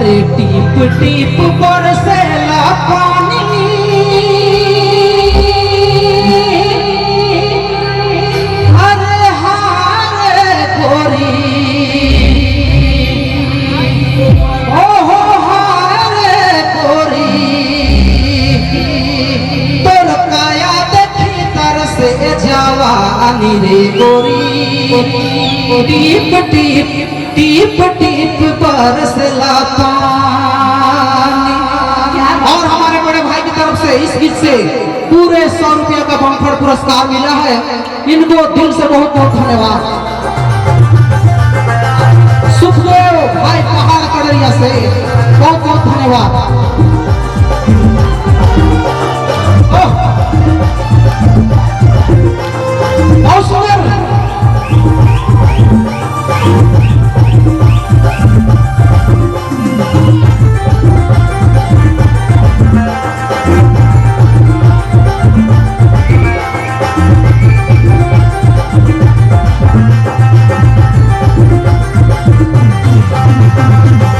टीप टीप बरसेला पानी अरे हारे गोरी ओहो हारे गोरी तोर काया देखी तरसे जवानी रे गोरी टीप टीप टीप टीप बरसला पानी। और हमारे बड़े भाई की तरफ से इस गीत से पूरे 100 रुपया का बम्पर पुरस्कार मिला है। इनको दिल से बहुत बहुत धन्यवाद। सुखदेव भाई पहाड़ कड़रिया से बहुत बहुत धन्यवाद। बहुत सुंदर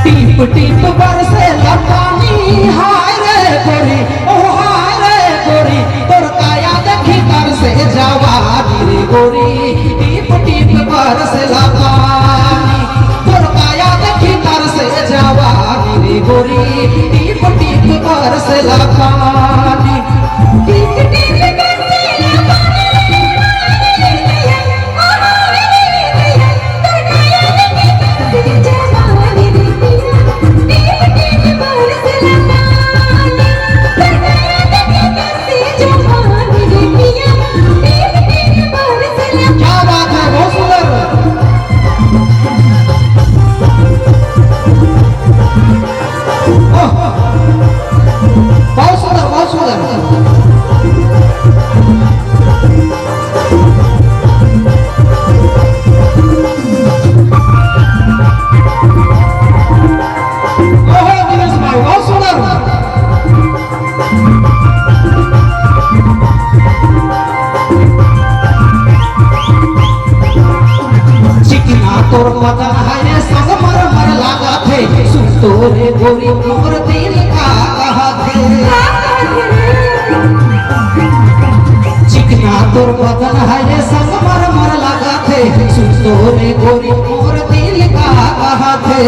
टीप टीप बरसेला पानी हाय रे गोरी ओ हाय रे गोरी तोर काया देखी तरसे जवानी रे गोरी टीप टीप बरसेला पानी तोर काया देखी तरसे जवानी रे गोरी टीप टीप बरसेला पानी टीप टीप तोर बदन है संग मर मर लागा थे तोरे गोरी मोर दिल का कहा थे चिकना तोर बदन है संग मर मर लागा थे तोरे गोरी मोर दिल का कहा थे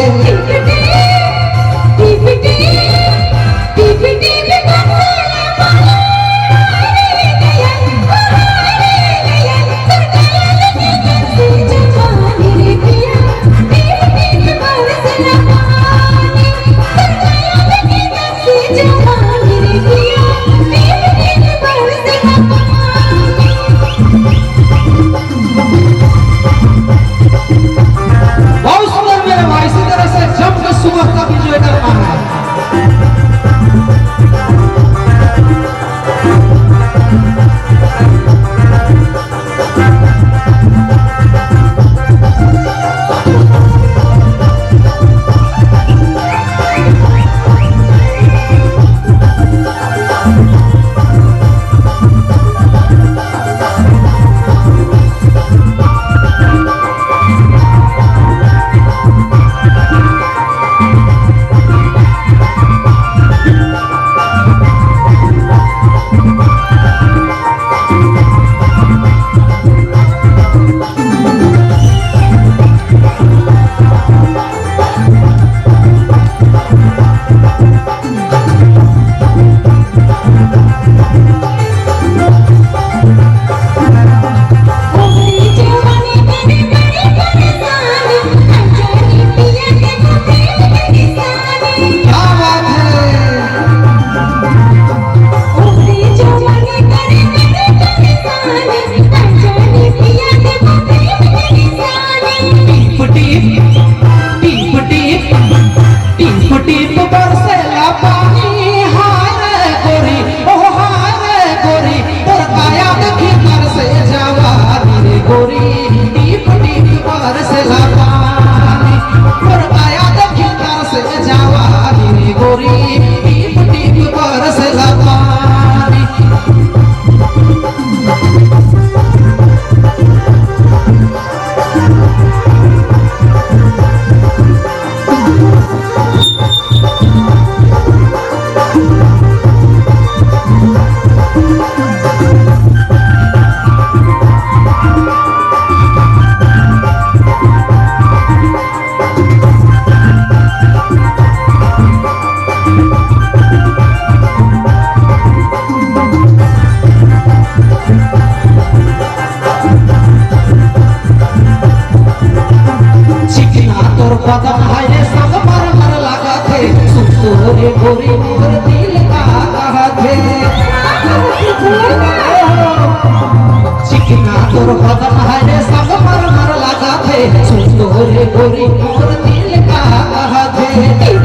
तोर बदन है रे सब मर मर लगा थे सुंदर गोरी मोर दिल का कहा थे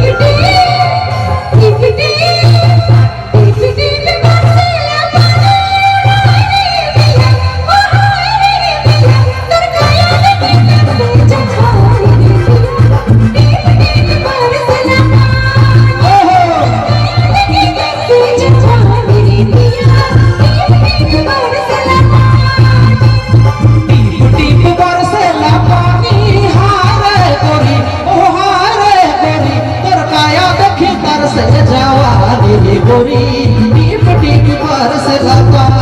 गोरी टीप टीप बरस लगा